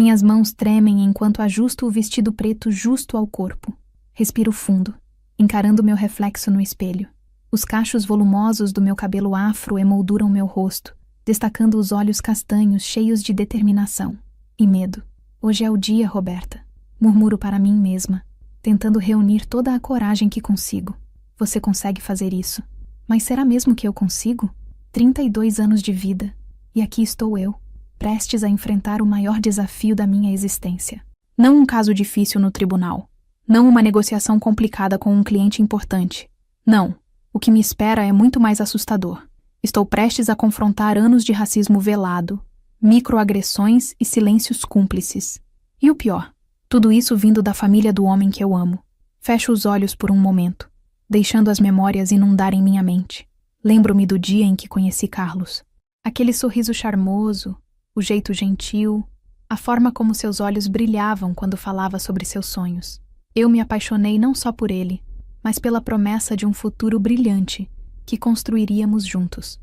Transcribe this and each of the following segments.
Minhas mãos tremem enquanto ajusto o vestido preto justo ao corpo. Respiro fundo, encarando meu reflexo no espelho. Os cachos volumosos do meu cabelo afro emolduram meu rosto, destacando os olhos castanhos cheios de determinação e medo. Hoje é o dia, Roberta. Murmuro para mim mesma, tentando reunir toda a coragem que consigo. Você consegue fazer isso. Mas será mesmo que eu consigo? 32 anos de vida. E aqui estou eu, prestes a enfrentar o maior desafio da minha existência. Não um caso difícil no tribunal. Não uma negociação complicada com um cliente importante. Não. O que me espera é muito mais assustador. Estou prestes a confrontar anos de racismo velado, microagressões e silêncios cúmplices. E o pior, tudo isso vindo da família do homem que eu amo. Fecho os olhos por um momento, deixando as memórias inundarem minha mente. Lembro-me do dia em que conheci Carlos. Aquele sorriso charmoso, o jeito gentil, a forma como seus olhos brilhavam quando falava sobre seus sonhos. Eu me apaixonei não só por ele, mas pela promessa de um futuro brilhante que construiríamos juntos.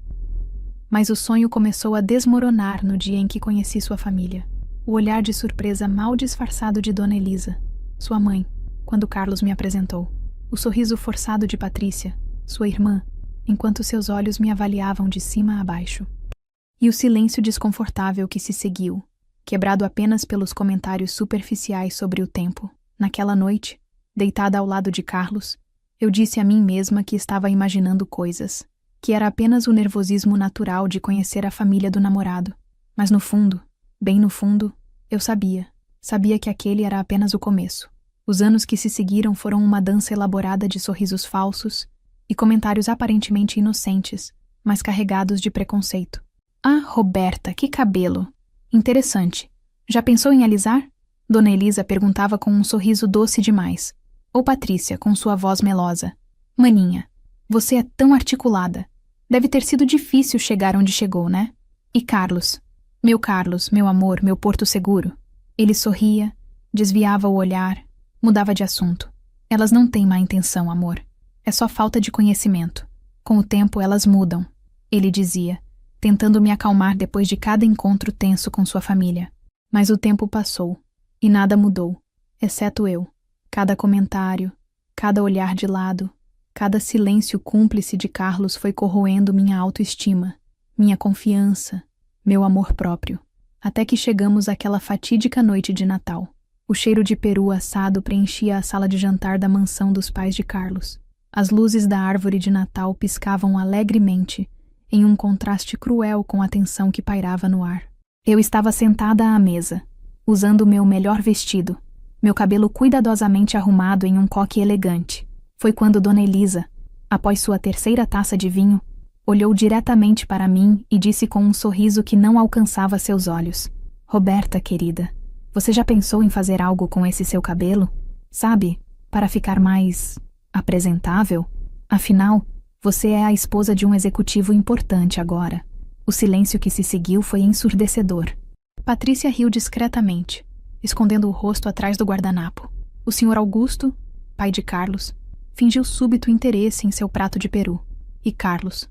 Mas o sonho começou a desmoronar no dia em que conheci sua família. O olhar de surpresa mal disfarçado de Dona Elisa, sua mãe, quando Carlos me apresentou. O sorriso forçado de Patrícia, sua irmã, enquanto seus olhos me avaliavam de cima a baixo. E o silêncio desconfortável que se seguiu, quebrado apenas pelos comentários superficiais sobre o tempo. Naquela noite, deitada ao lado de Carlos, eu disse a mim mesma que estava imaginando coisas, que era apenas o nervosismo natural de conhecer a família do namorado. Mas no fundo, bem no fundo, eu sabia que aquele era apenas o começo. Os anos que se seguiram foram uma dança elaborada de sorrisos falsos e comentários aparentemente inocentes, mas carregados de preconceito. Ah, Roberta, que cabelo! Interessante. Já pensou em alisar? Dona Elisa perguntava com um sorriso doce demais. Ou Patrícia, com sua voz melosa. Maninha, você é tão articulada. Deve ter sido difícil chegar onde chegou, né? E Carlos, meu amor, meu porto seguro. Ele sorria, desviava o olhar, mudava de assunto. Elas não têm má intenção, amor. É só falta de conhecimento. Com o tempo elas mudam, ele dizia, tentando me acalmar depois de cada encontro tenso com sua família. Mas o tempo passou, e nada mudou, exceto eu. Cada comentário, cada olhar de lado, cada silêncio cúmplice de Carlos foi corroendo minha autoestima, minha confiança, meu amor próprio. Até que chegamos àquela fatídica noite de Natal. O cheiro de peru assado preenchia a sala de jantar da mansão dos pais de Carlos. As luzes da árvore de Natal piscavam alegremente, em um contraste cruel com a tensão que pairava no ar. Eu estava sentada à mesa, usando o meu melhor vestido, meu cabelo cuidadosamente arrumado em um coque elegante. Foi quando Dona Elisa, após sua terceira taça de vinho, olhou diretamente para mim e disse com um sorriso que não alcançava seus olhos: Roberta, querida, você já pensou em fazer algo com esse seu cabelo? Sabe, para ficar mais apresentável? Afinal, você é a esposa de um executivo importante agora. O silêncio que se seguiu foi ensurdecedor. Patrícia riu discretamente, escondendo o rosto atrás do guardanapo. O Sr. Augusto, pai de Carlos, fingiu súbito interesse em seu prato de peru. E Carlos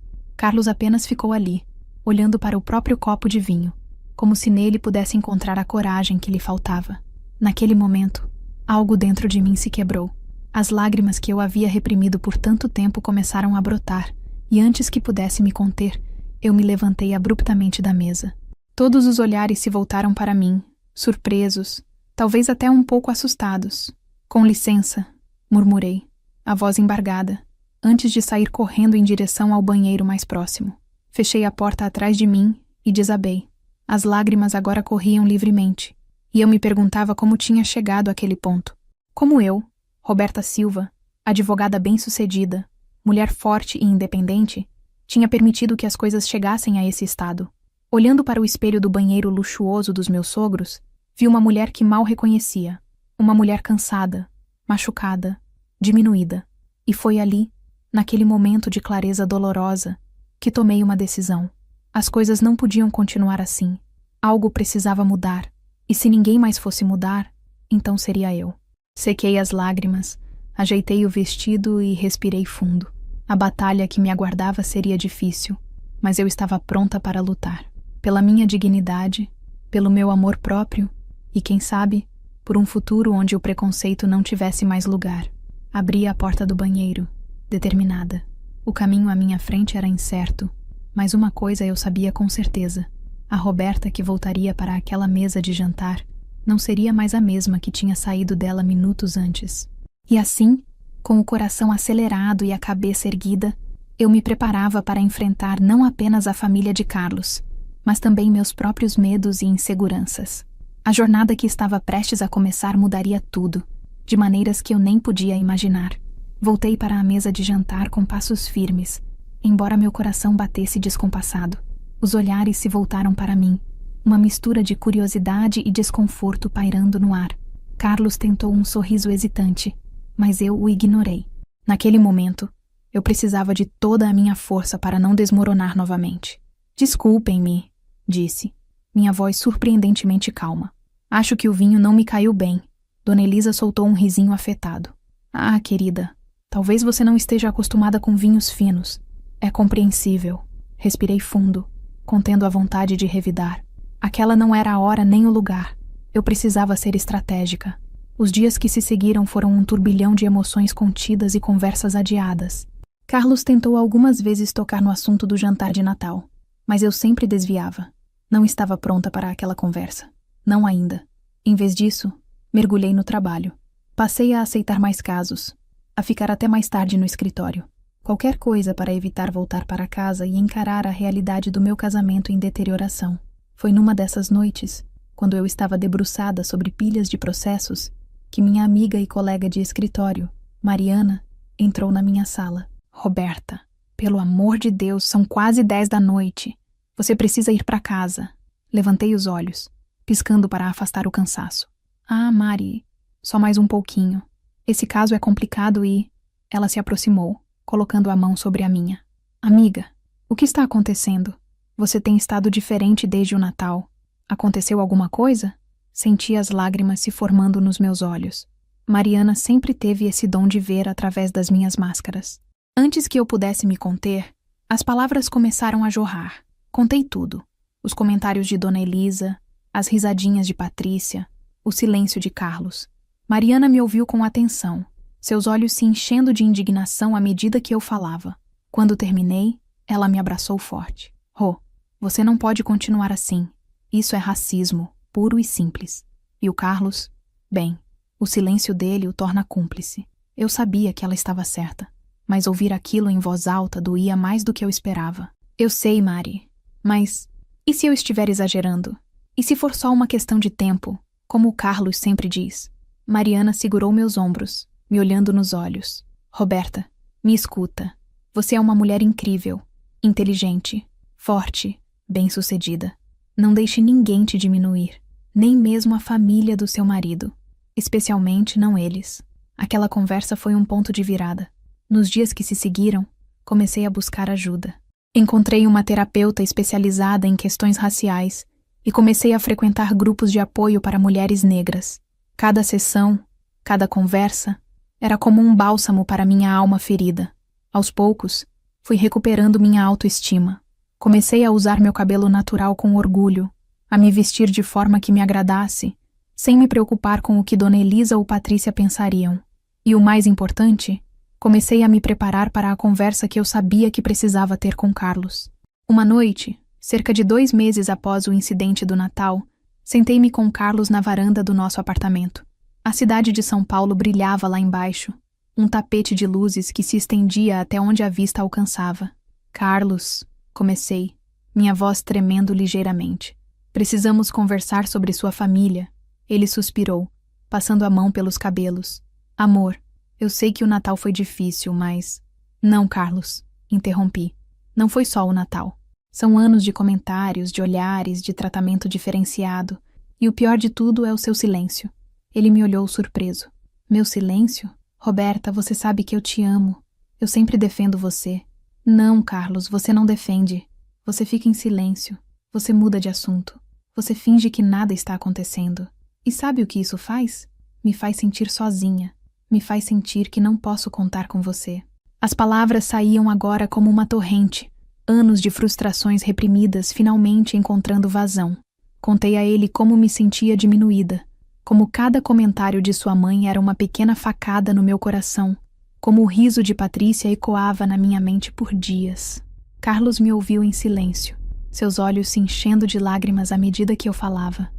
apenas ficou ali, olhando para o próprio copo de vinho, como se nele pudesse encontrar a coragem que lhe faltava. Naquele momento, algo dentro de mim se quebrou. As lágrimas que eu havia reprimido por tanto tempo começaram a brotar, e antes que pudesse me conter, eu me levantei abruptamente da mesa. Todos os olhares se voltaram para mim, surpresos, talvez até um pouco assustados. Com licença, murmurei, a voz embargada, antes de sair correndo em direção ao banheiro mais próximo. Fechei a porta atrás de mim e desabei. As lágrimas agora corriam livremente, e eu me perguntava como tinha chegado àquele ponto. Como eu, Roberta Silva, advogada bem-sucedida, mulher forte e independente, tinha permitido que as coisas chegassem a esse estado. Olhando para o espelho do banheiro luxuoso dos meus sogros, vi uma mulher que mal reconhecia, uma mulher cansada, machucada, diminuída. E foi ali, naquele momento de clareza dolorosa, que tomei uma decisão. As coisas não podiam continuar assim. Algo precisava mudar, e se ninguém mais fosse mudar, então seria eu. Sequei as lágrimas, ajeitei o vestido e respirei fundo. A batalha que me aguardava seria difícil, mas eu estava pronta para lutar. Pela minha dignidade, pelo meu amor próprio E quem sabe, por um futuro onde o preconceito não tivesse mais lugar. Abri a porta do banheiro, determinada. O caminho à minha frente era incerto, mas uma coisa eu sabia com certeza. A Roberta que voltaria para aquela mesa de jantar não seria mais a mesma que tinha saído dela minutos antes. E assim, com o coração acelerado e a cabeça erguida, eu me preparava para enfrentar não apenas a família de Carlos, mas também meus próprios medos e inseguranças. A jornada que estava prestes a começar mudaria tudo, de maneiras que eu nem podia imaginar. Voltei para a mesa de jantar com passos firmes, embora meu coração batesse descompassado. Os olhares se voltaram para mim, uma mistura de curiosidade e desconforto pairando no ar. Carlos tentou um sorriso hesitante, mas eu o ignorei. Naquele momento, eu precisava de toda a minha força para não desmoronar novamente. Desculpem-me, disse, minha voz surpreendentemente calma. Acho que o vinho não me caiu bem. Dona Elisa soltou um risinho afetado. Ah, querida, talvez você não esteja acostumada com vinhos finos. É compreensível. Respirei fundo, contendo a vontade de revidar. Aquela não era a hora nem o lugar. Eu precisava ser estratégica. Os dias que se seguiram foram um turbilhão de emoções contidas e conversas adiadas. Carlos tentou algumas vezes tocar no assunto do jantar de Natal, mas eu sempre desviava. Não estava pronta para aquela conversa. Não ainda. Em vez disso, mergulhei no trabalho. Passei a aceitar mais casos, a ficar até mais tarde no escritório. Qualquer coisa para evitar voltar para casa e encarar a realidade do meu casamento em deterioração. Foi numa dessas noites, quando eu estava debruçada sobre pilhas de processos, que minha amiga e colega de escritório, Mariana, entrou na minha sala. Roberta, pelo amor de Deus, são quase 10 da noite. Você precisa ir para casa. Levantei os olhos, piscando para afastar o cansaço. Ah, Mari, só mais um pouquinho. Esse caso é complicado e... Ela se aproximou, colocando a mão sobre a minha. Amiga, o que está acontecendo? Você tem estado diferente desde o Natal. Aconteceu alguma coisa? Senti as lágrimas se formando nos meus olhos. Mariana sempre teve esse dom de ver através das minhas máscaras. Antes que eu pudesse me conter, as palavras começaram a jorrar. Contei tudo. Os comentários de Dona Elisa, as risadinhas de Patrícia, o silêncio de Carlos. Mariana me ouviu com atenção, seus olhos se enchendo de indignação à medida que eu falava. Quando terminei, ela me abraçou forte. Rô, você não pode continuar assim. Isso é racismo, puro e simples. E o Carlos? Bem, o silêncio dele o torna cúmplice. Eu sabia que ela estava certa, mas ouvir aquilo em voz alta doía mais do que eu esperava. Eu sei, Mari, mas... E se eu estiver exagerando? E se for só uma questão de tempo, como o Carlos sempre diz? Mariana segurou meus ombros, me olhando nos olhos. Roberta, me escuta. Você é uma mulher incrível, inteligente, forte, bem-sucedida. Não deixe ninguém te diminuir, nem mesmo a família do seu marido. Especialmente não eles. Aquela conversa foi um ponto de virada. Nos dias que se seguiram, comecei a buscar ajuda. Encontrei uma terapeuta especializada em questões raciais e comecei a frequentar grupos de apoio para mulheres negras. Cada sessão, cada conversa, era como um bálsamo para minha alma ferida. Aos poucos, fui recuperando minha autoestima. Comecei a usar meu cabelo natural com orgulho, a me vestir de forma que me agradasse, sem me preocupar com o que Dona Elisa ou Patrícia pensariam. E o mais importante, comecei a me preparar para a conversa que eu sabia que precisava ter com Carlos. Uma noite, cerca de 2 meses após o incidente do Natal, sentei-me com Carlos na varanda do nosso apartamento. A cidade de São Paulo brilhava lá embaixo, um tapete de luzes que se estendia até onde a vista alcançava. Carlos, comecei, minha voz tremendo ligeiramente. Precisamos conversar sobre sua família. Ele suspirou, passando a mão pelos cabelos. Amor, eu sei que o Natal foi difícil, mas... Não, Carlos, interrompi. Não foi só o Natal. São anos de comentários, de olhares, de tratamento diferenciado. E o pior de tudo é o seu silêncio. Ele me olhou surpreso. Meu silêncio? Roberta, você sabe que eu te amo. Eu sempre defendo você. Não, Carlos, você não defende. Você fica em silêncio. Você muda de assunto. Você finge que nada está acontecendo. E sabe o que isso faz? Me faz sentir sozinha. Me faz sentir que não posso contar com você. As palavras saíam agora como uma torrente, anos de frustrações reprimidas finalmente encontrando vazão. Contei a ele como me sentia diminuída, como cada comentário de sua mãe era uma pequena facada no meu coração, como o riso de Patrícia ecoava na minha mente por dias. Carlos me ouviu em silêncio, seus olhos se enchendo de lágrimas à medida que eu falava.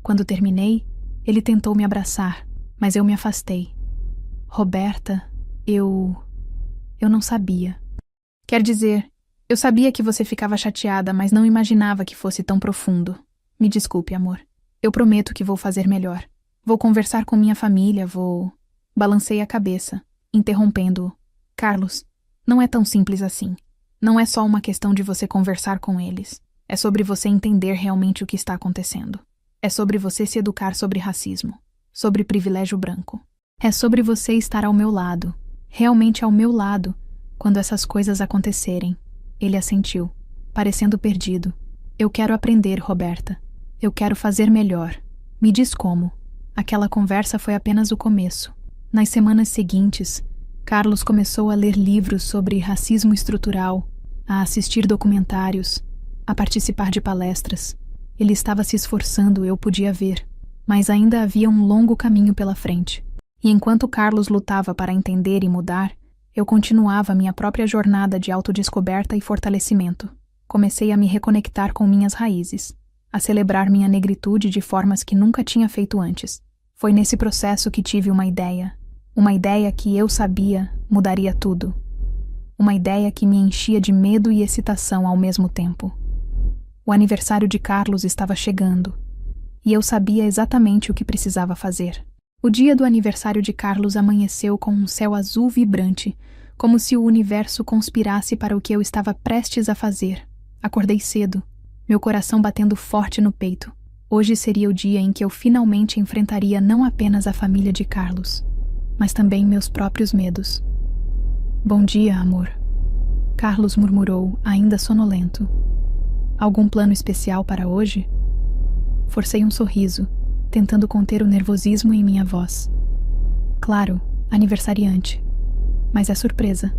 Quando terminei, ele tentou me abraçar, mas eu me afastei. Roberta, eu não sabia. Quer dizer, eu sabia que você ficava chateada, mas não imaginava que fosse tão profundo. Me desculpe, amor. Eu prometo que vou fazer melhor. Vou conversar com minha família, vou... Balancei a cabeça, interrompendo-o. Carlos, não é tão simples assim. Não é só uma questão de você conversar com eles. É sobre você entender realmente o que está acontecendo. É sobre você se educar sobre racismo, sobre privilégio branco. É sobre você estar ao meu lado, realmente ao meu lado, quando essas coisas acontecerem. Ele assentiu, parecendo perdido. Eu quero aprender, Roberta. Eu quero fazer melhor. Me diz como. Aquela conversa foi apenas o começo. Nas semanas seguintes, Carlos começou a ler livros sobre racismo estrutural, a assistir documentários, a participar de palestras. Ele estava se esforçando, eu podia ver, mas ainda havia um longo caminho pela frente. E enquanto Carlos lutava para entender e mudar, eu continuava minha própria jornada de autodescoberta e fortalecimento. Comecei a me reconectar com minhas raízes, a celebrar minha negritude de formas que nunca tinha feito antes. Foi nesse processo que tive uma ideia que eu sabia mudaria tudo. Uma ideia que me enchia de medo e excitação ao mesmo tempo. O aniversário de Carlos estava chegando, e eu sabia exatamente o que precisava fazer. O dia do aniversário de Carlos amanheceu com um céu azul vibrante, como se o universo conspirasse para o que eu estava prestes a fazer. Acordei cedo, meu coração batendo forte no peito. Hoje seria o dia em que eu finalmente enfrentaria não apenas a família de Carlos, mas também meus próprios medos. Bom dia, amor. Carlos murmurou, ainda sonolento. Algum plano especial para hoje? Forcei um sorriso, tentando conter o nervosismo em minha voz. Claro, aniversariante. Mas é surpresa.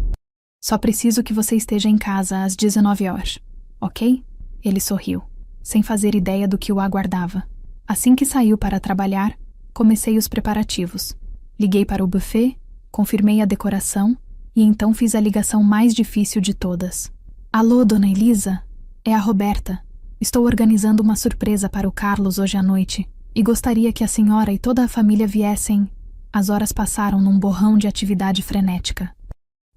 Só preciso que você esteja em casa às 19 horas, ok? Ele sorriu, sem fazer ideia do que o aguardava. Assim que saiu para trabalhar, comecei os preparativos. Liguei para o buffet, confirmei a decoração e então fiz a ligação mais difícil de todas. Alô, dona Elisa? É a Roberta. Estou organizando uma surpresa para o Carlos hoje à noite e gostaria que a senhora e toda a família viessem. As horas passaram num borrão de atividade frenética.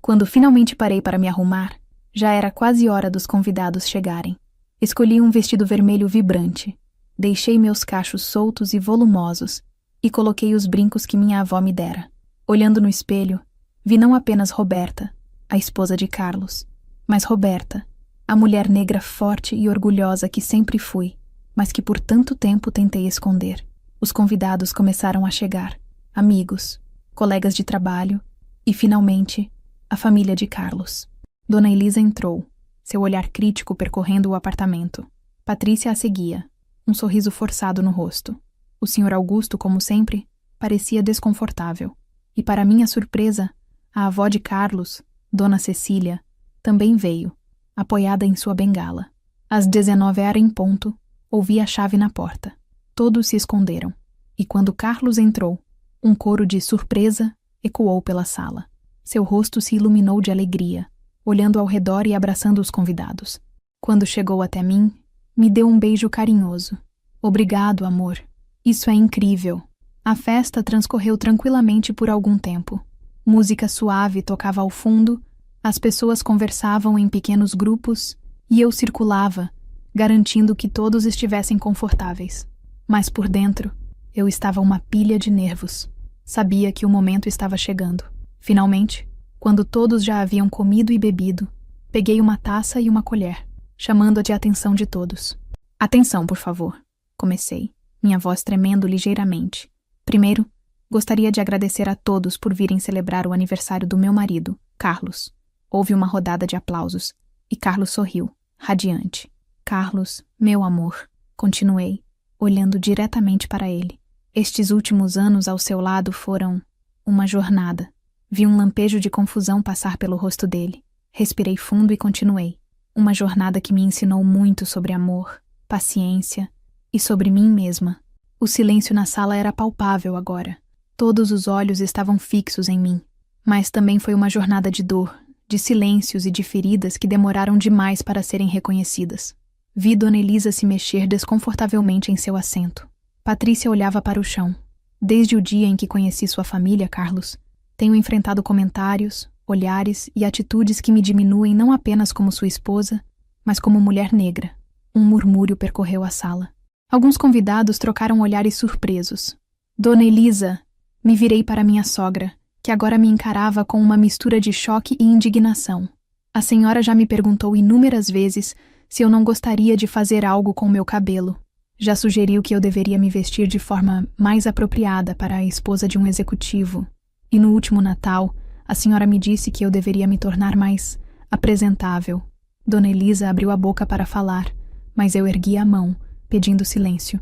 Quando finalmente parei para me arrumar, já era quase hora dos convidados chegarem. Escolhi um vestido vermelho vibrante, deixei meus cachos soltos e volumosos e coloquei os brincos que minha avó me dera. Olhando no espelho, vi não apenas Roberta, a esposa de Carlos, mas Roberta, a mulher negra forte e orgulhosa que sempre fui, mas que por tanto tempo tentei esconder. Os convidados começaram a chegar, amigos, colegas de trabalho e, finalmente, a família de Carlos. Dona Elisa entrou, seu olhar crítico percorrendo o apartamento. Patrícia a seguia, um sorriso forçado no rosto. O Sr. Augusto, como sempre, parecia desconfortável. E, para minha surpresa, a avó de Carlos, Dona Cecília, também veio, apoiada em sua bengala. Às 19h em ponto, ouvi a chave na porta. Todos se esconderam. E quando Carlos entrou, um coro de surpresa ecoou pela sala. Seu rosto se iluminou de alegria, olhando ao redor e abraçando os convidados. Quando chegou até mim, me deu um beijo carinhoso. Obrigado, amor. Isso é incrível. A festa transcorreu tranquilamente por algum tempo. Música suave tocava ao fundo, as pessoas conversavam em pequenos grupos e eu circulava, garantindo que todos estivessem confortáveis. Mas por dentro, eu estava uma pilha de nervos. Sabia que o momento estava chegando. Finalmente, quando todos já haviam comido e bebido, peguei uma taça e uma colher, chamando a atenção de todos. Atenção, por favor, comecei, minha voz tremendo ligeiramente. Primeiro, gostaria de agradecer a todos por virem celebrar o aniversário do meu marido, Carlos. Houve uma rodada de aplausos, e Carlos sorriu, radiante. Carlos, meu amor, continuei, olhando diretamente para ele. Estes últimos anos ao seu lado foram uma jornada. Vi um lampejo de confusão passar pelo rosto dele. Respirei fundo e continuei. Uma jornada que me ensinou muito sobre amor, paciência e sobre mim mesma. O silêncio na sala era palpável agora. Todos os olhos estavam fixos em mim. Mas também foi uma jornada de dor, de silêncios e de feridas que demoraram demais para serem reconhecidas. Vi Dona Elisa se mexer desconfortavelmente em seu assento. Patrícia olhava para o chão. Desde o dia em que conheci sua família, Carlos, tenho enfrentado comentários, olhares e atitudes que me diminuem não apenas como sua esposa, mas como mulher negra. Um murmúrio percorreu a sala. Alguns convidados trocaram olhares surpresos. Dona Elisa, me virei para minha sogra, que agora me encarava com uma mistura de choque e indignação. A senhora já me perguntou inúmeras vezes se eu não gostaria de fazer algo com meu cabelo. Já sugeriu que eu deveria me vestir de forma mais apropriada para a esposa de um executivo. E no último Natal, a senhora me disse que eu deveria me tornar mais apresentável. Dona Elisa abriu a boca para falar, mas eu ergui a mão, pedindo silêncio.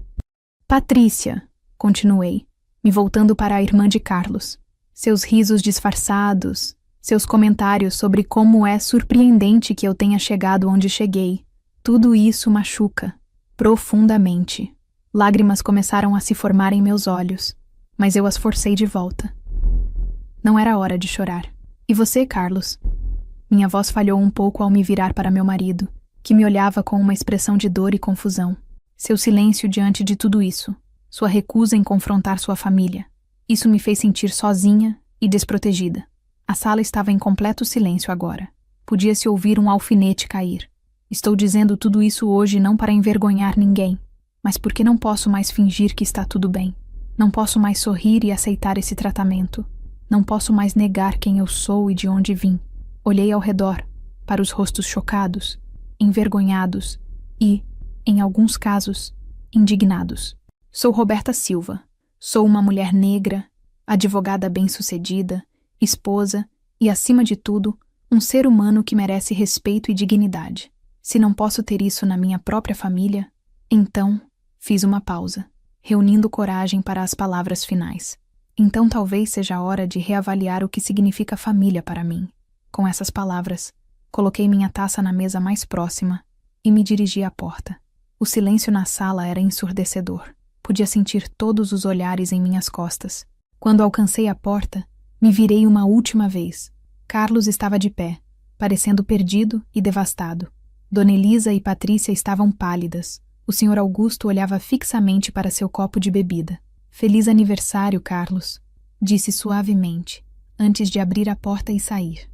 Patrícia, continuei, me voltando para a irmã de Carlos. Seus risos disfarçados, seus comentários sobre como é surpreendente que eu tenha chegado onde cheguei. Tudo isso machuca, profundamente. Lágrimas começaram a se formar em meus olhos, mas eu as forcei de volta. Não era hora de chorar. E você, Carlos? Minha voz falhou um pouco ao me virar para meu marido, que me olhava com uma expressão de dor e confusão. Seu silêncio diante de tudo isso, sua recusa em confrontar sua família. Isso me fez sentir sozinha e desprotegida. A sala estava em completo silêncio agora. Podia-se ouvir um alfinete cair. Estou dizendo tudo isso hoje não para envergonhar ninguém, mas porque não posso mais fingir que está tudo bem. Não posso mais sorrir e aceitar esse tratamento. Não posso mais negar quem eu sou e de onde vim. Olhei ao redor, para os rostos chocados, envergonhados e, em alguns casos, indignados. Sou Roberta Silva. Sou uma mulher negra, advogada bem-sucedida, esposa e, acima de tudo, um ser humano que merece respeito e dignidade. Se não posso ter isso na minha própria família, então fiz uma pausa, reunindo coragem para as palavras finais. Então talvez seja a hora de reavaliar o que significa família para mim. Com essas palavras, coloquei minha taça na mesa mais próxima e me dirigi à porta. O silêncio na sala era ensurdecedor. Podia sentir todos os olhares em minhas costas. Quando alcancei a porta, me virei uma última vez. Carlos estava de pé, parecendo perdido e devastado. Dona Elisa e Patrícia estavam pálidas. O Sr. Augusto olhava fixamente para seu copo de bebida. Feliz aniversário, Carlos, disse suavemente, antes de abrir a porta e sair.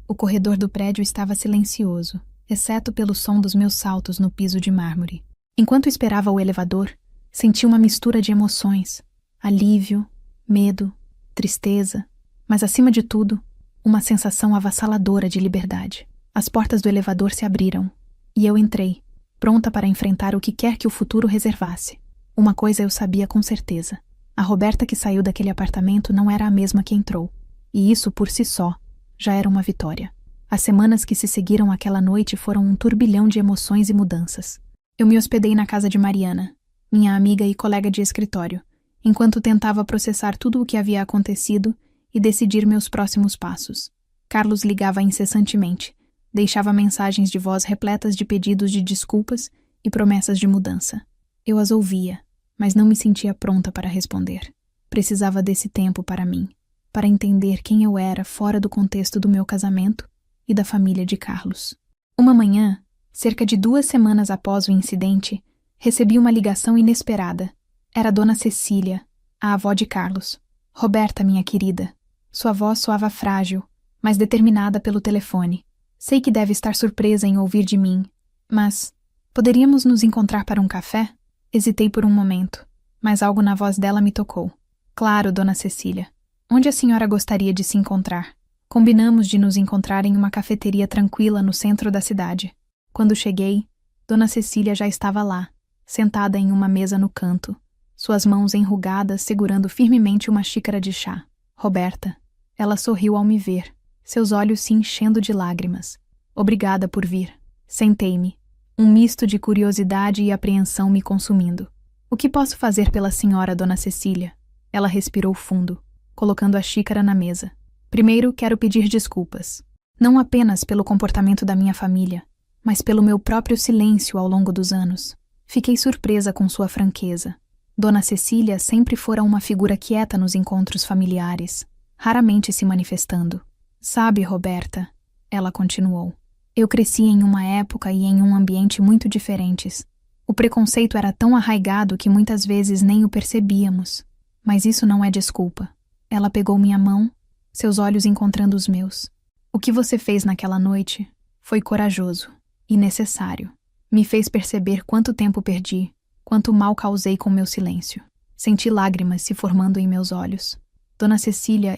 O corredor do prédio estava silencioso, exceto pelo som dos meus saltos no piso de mármore. Enquanto esperava o elevador, senti uma mistura de emoções, alívio, medo, tristeza, mas acima de tudo, uma sensação avassaladora de liberdade. As portas do elevador se abriram, e eu entrei, pronta para enfrentar o que quer que o futuro reservasse. Uma coisa eu sabia com certeza. A Roberta que saiu daquele apartamento não era a mesma que entrou, e isso por si só já era uma vitória. As semanas que se seguiram àquela noite foram um turbilhão de emoções e mudanças. Eu me hospedei na casa de Mariana, minha amiga e colega de escritório, enquanto tentava processar tudo o que havia acontecido e decidir meus próximos passos. Carlos ligava incessantemente, deixava mensagens de voz repletas de pedidos de desculpas e promessas de mudança. Eu as ouvia, mas não me sentia pronta para responder. Precisava desse tempo para mim, para entender quem eu era fora do contexto do meu casamento e da família de Carlos. Uma manhã, cerca de 2 semanas após o incidente, recebi uma ligação inesperada. Era Dona Cecília, a avó de Carlos. Roberta, minha querida. Sua voz soava frágil, mas determinada pelo telefone. Sei que deve estar surpresa em ouvir de mim, mas poderíamos nos encontrar para um café? Hesitei por um momento, mas algo na voz dela me tocou. Claro, Dona Cecília. Onde a senhora gostaria de se encontrar? Combinamos de nos encontrar em uma cafeteria tranquila no centro da cidade. Quando cheguei, Dona Cecília já estava lá, sentada em uma mesa no canto, suas mãos enrugadas segurando firmemente uma xícara de chá. Roberta. Ela sorriu ao me ver, seus olhos se enchendo de lágrimas. Obrigada por vir. Sentei-me, um misto de curiosidade e apreensão me consumindo. O que posso fazer pela senhora, Dona Cecília? Ela respirou fundo, colocando a xícara na mesa. Primeiro, quero pedir desculpas. Não apenas pelo comportamento da minha família, mas pelo meu próprio silêncio ao longo dos anos. Fiquei surpresa com sua franqueza. Dona Cecília sempre fora uma figura quieta nos encontros familiares, raramente se manifestando. Sabe, Roberta, ela continuou, eu cresci em uma época e em um ambiente muito diferentes. O preconceito era tão arraigado que muitas vezes nem o percebíamos. Mas isso não é desculpa. Ela pegou minha mão, seus olhos encontrando os meus. O que você fez naquela noite foi corajoso e necessário. Me fez perceber quanto tempo perdi, quanto mal causei com meu silêncio. Senti lágrimas se formando em meus olhos. Dona Cecília,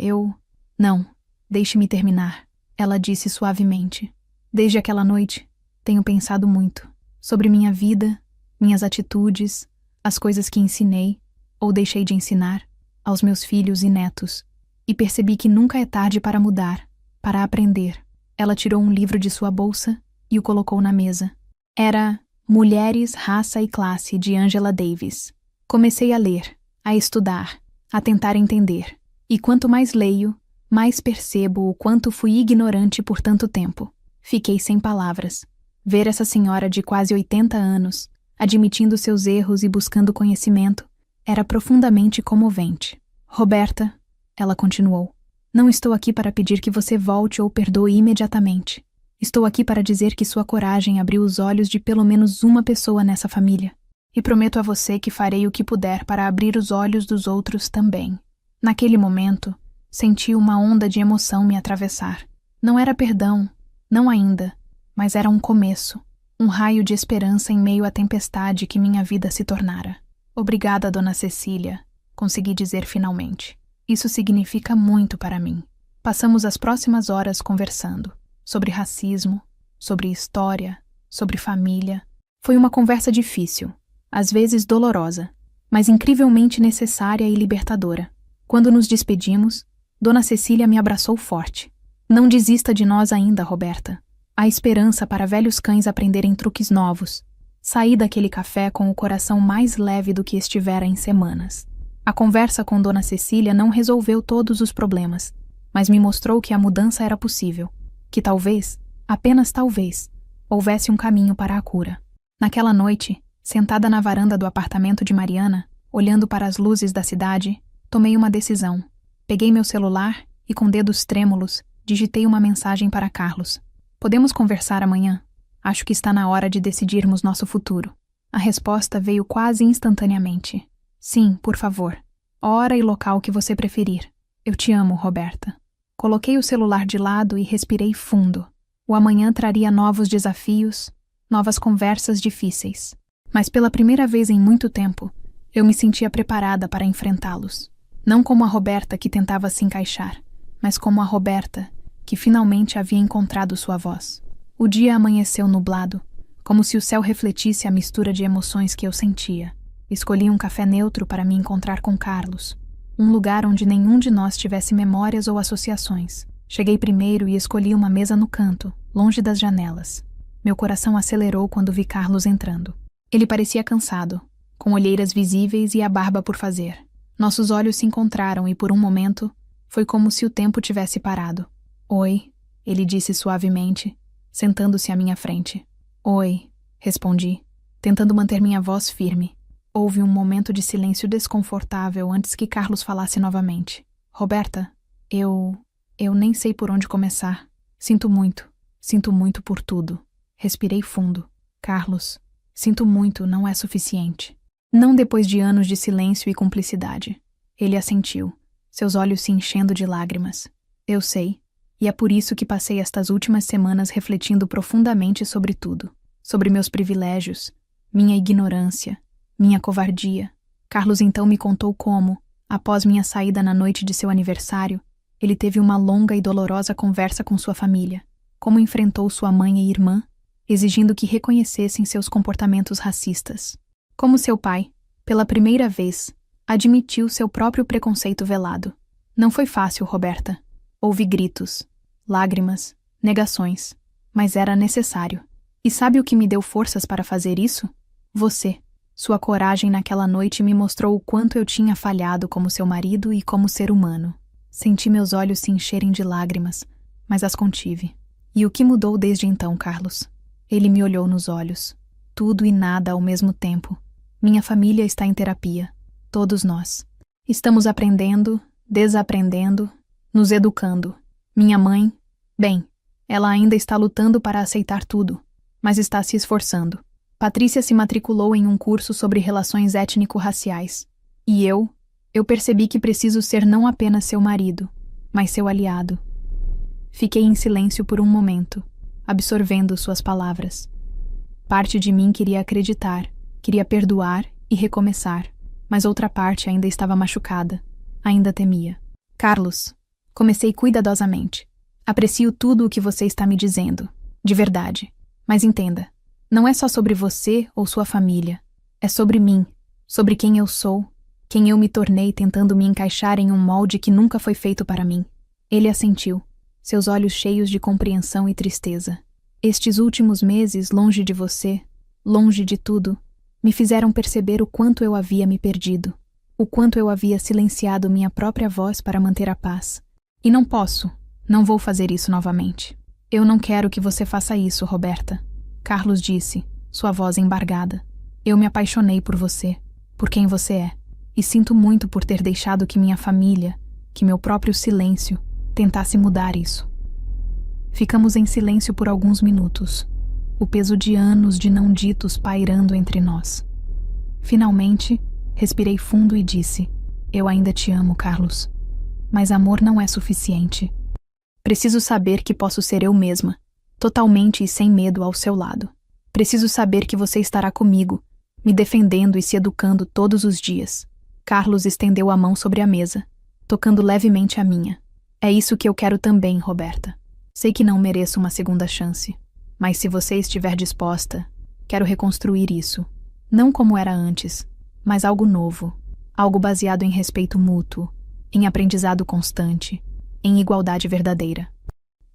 Não, deixe-me terminar, ela disse suavemente. Desde aquela noite, tenho pensado muito sobre minha vida, minhas atitudes, as coisas que ensinei, ou deixei de ensinar, aos meus filhos e netos, e percebi que nunca é tarde para mudar, para aprender. Ela tirou um livro de sua bolsa e o colocou na mesa. Era Mulheres, Raça e Classe, de Angela Davis. Comecei a ler, a estudar, a tentar entender. E quanto mais leio, mais percebo o quanto fui ignorante por tanto tempo. Fiquei sem palavras. Ver essa senhora de quase 80 anos, admitindo seus erros e buscando conhecimento, era profundamente comovente. Roberta, ela continuou, não estou aqui para pedir que você volte ou perdoe imediatamente. Estou aqui para dizer que sua coragem abriu os olhos de pelo menos uma pessoa nessa família. E prometo a você que farei o que puder para abrir os olhos dos outros também. Naquele momento, senti uma onda de emoção me atravessar. Não era perdão, não ainda, mas era um começo, um raio de esperança em meio à tempestade que minha vida se tornara. Obrigada, Dona Cecília, consegui dizer finalmente. Isso significa muito para mim. Passamos as próximas horas conversando. Sobre racismo, sobre história, sobre família. Foi uma conversa difícil, às vezes dolorosa, mas incrivelmente necessária e libertadora. Quando nos despedimos, Dona Cecília me abraçou forte. Não desista de nós ainda, Roberta. Há esperança para velhos cães aprenderem truques novos. Saí daquele café com o coração mais leve do que estivera em semanas. A conversa com Dona Cecília não resolveu todos os problemas, mas me mostrou que a mudança era possível. Que talvez, apenas talvez, houvesse um caminho para a cura. Naquela noite, sentada na varanda do apartamento de Mariana, olhando para as luzes da cidade, tomei uma decisão. Peguei meu celular e, com dedos trêmulos, digitei uma mensagem para Carlos. Podemos conversar amanhã? Acho que está na hora de decidirmos nosso futuro. A resposta veio quase instantaneamente. Sim, por favor. Hora e local que você preferir. Eu te amo, Roberta. Coloquei o celular de lado e respirei fundo. O amanhã traria novos desafios, novas conversas difíceis. Mas pela primeira vez em muito tempo, eu me sentia preparada para enfrentá-los. Não como a Roberta que tentava se encaixar, mas como a Roberta que finalmente havia encontrado sua voz. O dia amanheceu nublado, como se o céu refletisse a mistura de emoções que eu sentia. Escolhi um café neutro para me encontrar com Carlos. Um lugar onde nenhum de nós tivesse memórias ou associações. Cheguei primeiro e escolhi uma mesa no canto, longe das janelas. Meu coração acelerou quando vi Carlos entrando. Ele parecia cansado, com olheiras visíveis e a barba por fazer. Nossos olhos se encontraram e, por um momento, foi como se o tempo tivesse parado. Oi, ele disse suavemente, sentando-se à minha frente. Oi, respondi, tentando manter minha voz firme. Houve um momento de silêncio desconfortável antes que Carlos falasse novamente. Roberta, eu nem sei por onde começar. Sinto muito por tudo. Respirei fundo. Carlos, sinto muito não é suficiente. Não depois de anos de silêncio e cumplicidade. Ele assentiu, seus olhos se enchendo de lágrimas. Eu sei, e é por isso que passei estas últimas semanas refletindo profundamente sobre tudo. Sobre meus privilégios, minha ignorância, minha covardia. Carlos então me contou como, após minha saída na noite de seu aniversário, ele teve uma longa e dolorosa conversa com sua família, como enfrentou sua mãe e irmã, exigindo que reconhecessem seus comportamentos racistas. Como seu pai, pela primeira vez, admitiu seu próprio preconceito velado. Não foi fácil, Roberta. Houve gritos, lágrimas, negações, mas era necessário. E sabe o que me deu forças para fazer isso? Você. Sua coragem naquela noite me mostrou o quanto eu tinha falhado como seu marido e como ser humano. Senti meus olhos se encherem de lágrimas, mas as contive. E o que mudou desde então, Carlos? Ele me olhou nos olhos. tudo e nada ao mesmo tempo. Minha família está em terapia. Todos nós. Estamos aprendendo, desaprendendo, nos educando. Minha mãe, bem, ela ainda está lutando para aceitar tudo, mas está se esforçando. Patrícia se matriculou em um curso sobre relações étnico-raciais. E eu percebi que preciso ser não apenas seu marido, mas seu aliado. Fiquei em silêncio por um momento, absorvendo suas palavras. Parte de mim queria acreditar, queria perdoar e recomeçar, mas outra parte ainda estava machucada, ainda temia. Carlos, comecei cuidadosamente. Aprecio tudo o que você está me dizendo, de verdade. Mas entenda, não é só sobre você ou sua família. É sobre mim, sobre quem eu sou, quem eu me tornei tentando me encaixar em um molde que nunca foi feito para mim. Ele assentiu, seus olhos cheios de compreensão e tristeza. Estes últimos meses, longe de você, longe de tudo, me fizeram perceber o quanto eu havia me perdido, o quanto eu havia silenciado minha própria voz para manter a paz. E não vou fazer isso novamente. Eu não quero que você faça isso, Roberta. Carlos disse, sua voz embargada. Eu me apaixonei por você, por quem você é, e sinto muito por ter deixado que minha família, que meu próprio silêncio, tentasse mudar isso. Ficamos em silêncio por alguns minutos, o peso de anos de não ditos pairando entre nós. Finalmente, respirei fundo e disse, eu ainda te amo, Carlos. Mas amor não é suficiente. Preciso saber que posso ser eu mesma, totalmente e sem medo ao seu lado. Preciso saber que você estará comigo, me defendendo e se educando todos os dias. Carlos estendeu a mão sobre a mesa, tocando levemente a minha. É isso que eu quero também, Roberta. Sei que não mereço uma segunda chance, mas se você estiver disposta, quero reconstruir isso. Não como era antes, mas algo novo, algo baseado em respeito mútuo, em aprendizado constante, em igualdade verdadeira.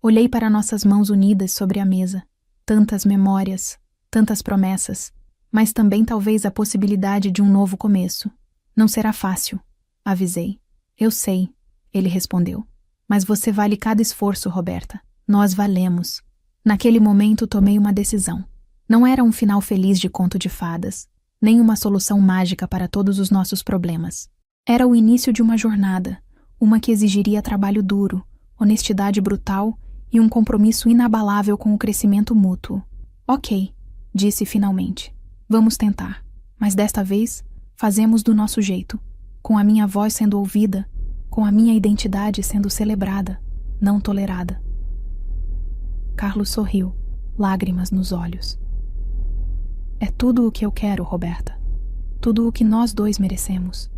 Olhei para nossas mãos unidas sobre a mesa, tantas memórias, tantas promessas, mas também talvez a possibilidade de um novo começo. Não será fácil, avisei. Eu sei, ele respondeu. Mas você vale cada esforço, Roberta. Nós valemos. Naquele momento tomei uma decisão. Não era um final feliz de conto de fadas, nem uma solução mágica para todos os nossos problemas. Era o início de uma jornada, uma que exigiria trabalho duro, honestidade brutal e um compromisso inabalável com o crescimento mútuo. Ok, disse finalmente. Vamos tentar, mas desta vez fazemos do nosso jeito, com a minha voz sendo ouvida, com a minha identidade sendo celebrada, não tolerada. Carlos sorriu, lágrimas nos olhos. É tudo o que eu quero, Roberta. Tudo o que nós dois merecemos.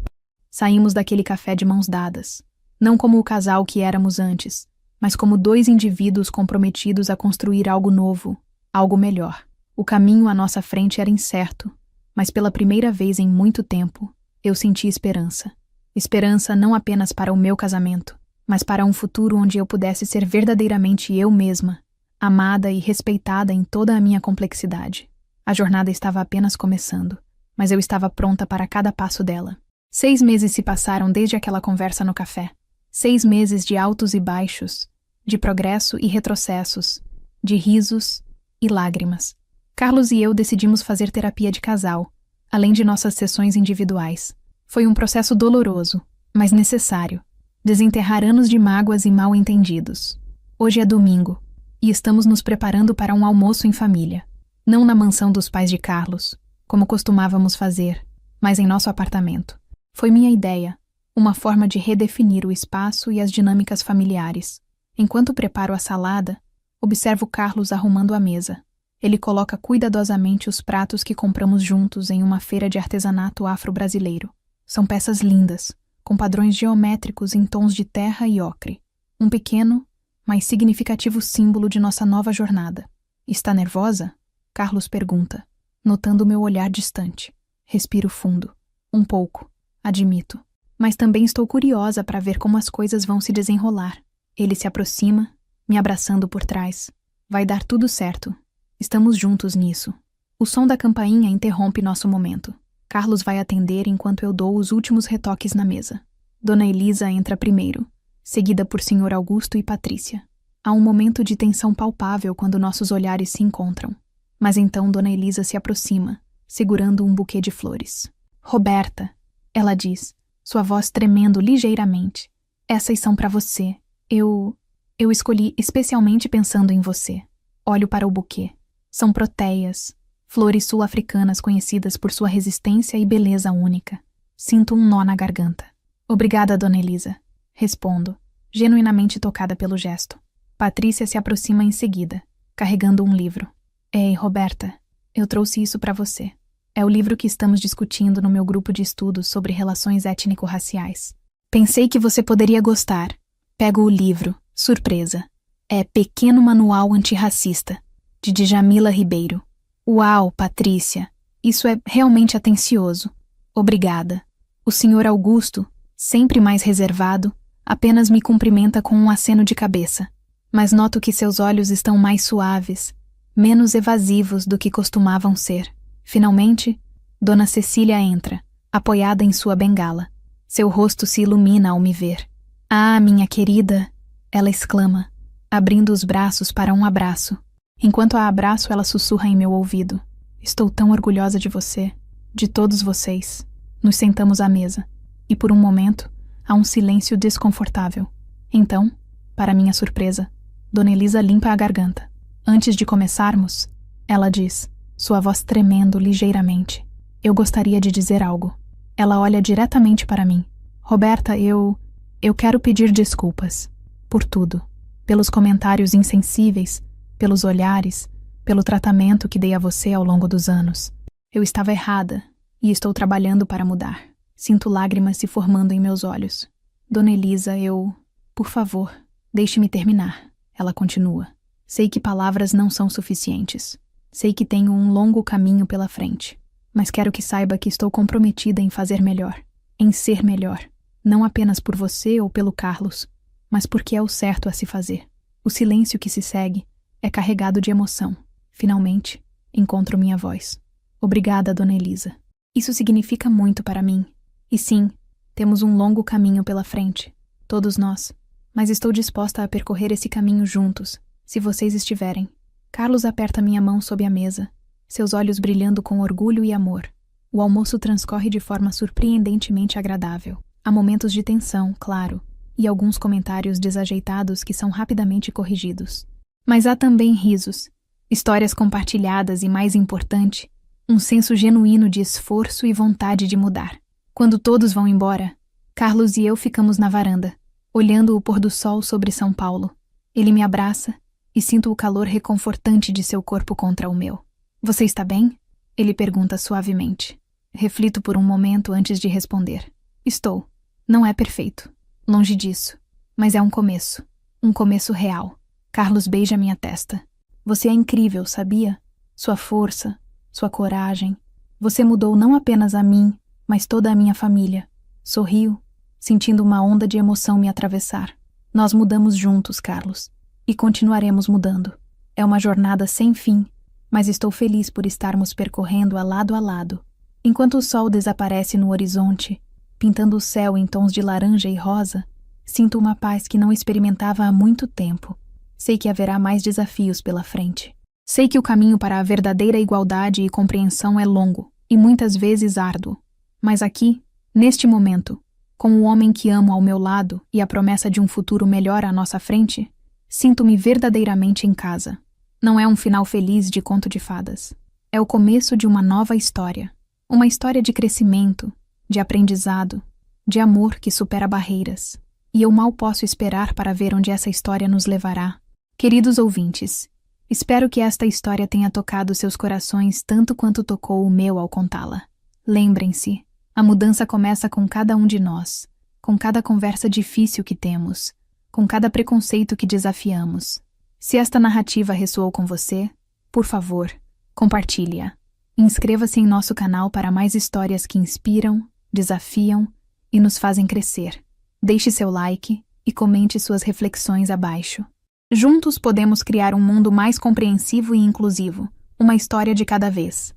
Saímos daquele café de mãos dadas, não como o casal que éramos antes, mas como dois indivíduos comprometidos a construir algo novo, algo melhor. O caminho à nossa frente era incerto, mas pela primeira vez em muito tempo, eu senti esperança. Esperança não apenas para o meu casamento, mas para um futuro onde eu pudesse ser verdadeiramente eu mesma, amada e respeitada em toda a minha complexidade. A jornada estava apenas começando, mas eu estava pronta para cada passo dela. 6 meses se passaram desde aquela conversa no café. 6 meses de altos e baixos, de progresso e retrocessos, de risos e lágrimas. Carlos e eu decidimos fazer terapia de casal, além de nossas sessões individuais. Foi um processo doloroso, mas necessário. Desenterrar anos de mágoas e mal-entendidos. Hoje é domingo, e estamos nos preparando para um almoço em família. Não na mansão dos pais de Carlos, como costumávamos fazer, mas em nosso apartamento. Foi minha ideia, uma forma de redefinir o espaço e as dinâmicas familiares. Enquanto preparo a salada, observo Carlos arrumando a mesa. Ele coloca cuidadosamente os pratos que compramos juntos em uma feira de artesanato afro-brasileiro. São peças lindas, com padrões geométricos em tons de terra e ocre. Um pequeno, mas significativo símbolo de nossa nova jornada. Está nervosa? Carlos pergunta, notando meu olhar distante. Respiro fundo. Um pouco, admito. Mas também estou curiosa para ver como as coisas vão se desenrolar. Ele se aproxima, me abraçando por trás. Vai dar tudo certo. Estamos juntos nisso. O som da campainha interrompe nosso momento. Carlos vai atender enquanto eu dou os últimos retoques na mesa. Dona Elisa entra primeiro, seguida por Sr. Augusto e Patrícia. Há um momento de tensão palpável quando nossos olhares se encontram. Mas então Dona Elisa se aproxima, segurando um buquê de flores. Roberta, ela diz, sua voz tremendo ligeiramente. Essas são para você. Eu escolhi especialmente pensando em você. Olho para o buquê. São protéias, flores sul-africanas conhecidas por sua resistência e beleza única. Sinto um nó na garganta. Obrigada, Dona Elisa. Respondo, genuinamente tocada pelo gesto. Patrícia se aproxima em seguida, carregando um livro. Ei, Roberta, eu trouxe isso para você. É o livro que estamos discutindo no meu grupo de estudos sobre relações étnico-raciais. Pensei que você poderia gostar. Pego o livro, surpresa. É Pequeno Manual Antirracista, de Djamila Ribeiro. Uau, Patrícia, isso é realmente atencioso. Obrigada. O Sr. Augusto, sempre mais reservado, apenas me cumprimenta com um aceno de cabeça. Mas noto que seus olhos estão mais suaves, menos evasivos do que costumavam ser. Finalmente, Dona Cecília entra, apoiada em sua bengala. Seu rosto se ilumina ao me ver. Ah, minha querida, ela exclama, abrindo os braços para um abraço. Enquanto a abraço, ela sussurra em meu ouvido. Estou tão orgulhosa de você, de todos vocês. Nos sentamos à mesa, e por um momento, há um silêncio desconfortável. Então, para minha surpresa, Dona Elisa limpa a garganta. Antes de começarmos, ela diz, sua voz tremendo ligeiramente. Eu gostaria de dizer algo. Ela olha diretamente para mim. Roberta, eu quero pedir desculpas. Por tudo. Pelos comentários insensíveis, pelos olhares, pelo tratamento que dei a você ao longo dos anos. Eu estava errada e estou trabalhando para mudar. Sinto lágrimas se formando em meus olhos. Dona Elisa, por favor, deixe-me terminar. Ela continua. Sei que palavras não são suficientes. Sei que tenho um longo caminho pela frente. Mas quero que saiba que estou comprometida em fazer melhor, em ser melhor. Não apenas por você ou pelo Carlos, mas porque é o certo a se fazer. O silêncio que se segue é carregado de emoção. Finalmente, encontro minha voz. Obrigada, Dona Elisa. Isso significa muito para mim. E sim, temos um longo caminho pela frente. Todos nós. Mas estou disposta a percorrer esse caminho juntos, se vocês estiverem. Carlos aperta minha mão sob a mesa, seus olhos brilhando com orgulho e amor. O almoço transcorre de forma surpreendentemente agradável. Há momentos de tensão, claro, e alguns comentários desajeitados que são rapidamente corrigidos. Mas há também risos, histórias compartilhadas e, mais importante, um senso genuíno de esforço e vontade de mudar. Quando todos vão embora, Carlos e eu ficamos na varanda, olhando o pôr do sol sobre São Paulo. Ele me abraça e sinto o calor reconfortante de seu corpo contra o meu. Você está bem? Ele pergunta suavemente. Reflito por um momento antes de responder. Estou. Não é perfeito. Longe disso. Mas é um começo. Um começo real. Carlos beija minha testa. Você é incrível, sabia? Sua força, sua coragem. Você mudou não apenas a mim, mas toda a minha família. Sorriu, sentindo uma onda de emoção me atravessar. Nós mudamos juntos, Carlos. E continuaremos mudando. É uma jornada sem fim, mas estou feliz por estarmos percorrendo a lado, enquanto o sol desaparece no horizonte, pintando o céu em tons de laranja e rosa. Sinto uma paz que não experimentava há muito tempo. Sei que haverá mais desafios pela frente. Sei que o caminho para a verdadeira igualdade e compreensão é longo e muitas vezes árduo. Mas aqui, neste momento, com o homem que amo ao meu lado e a promessa de um futuro melhor à nossa frente, sinto-me verdadeiramente em casa. Não é um final feliz de conto de fadas. É o começo de uma nova história. Uma história de crescimento, de aprendizado, de amor que supera barreiras. E eu mal posso esperar para ver onde essa história nos levará. Queridos ouvintes, espero que esta história tenha tocado seus corações tanto quanto tocou o meu ao contá-la. Lembrem-se, a mudança começa com cada um de nós, com cada conversa difícil que temos, com cada preconceito que desafiamos. Se esta narrativa ressoou com você, por favor, compartilhe-a. Inscreva-se em nosso canal para mais histórias que inspiram, desafiam e nos fazem crescer. Deixe seu like e comente suas reflexões abaixo. Juntos podemos criar um mundo mais compreensivo e inclusivo, uma história de cada vez.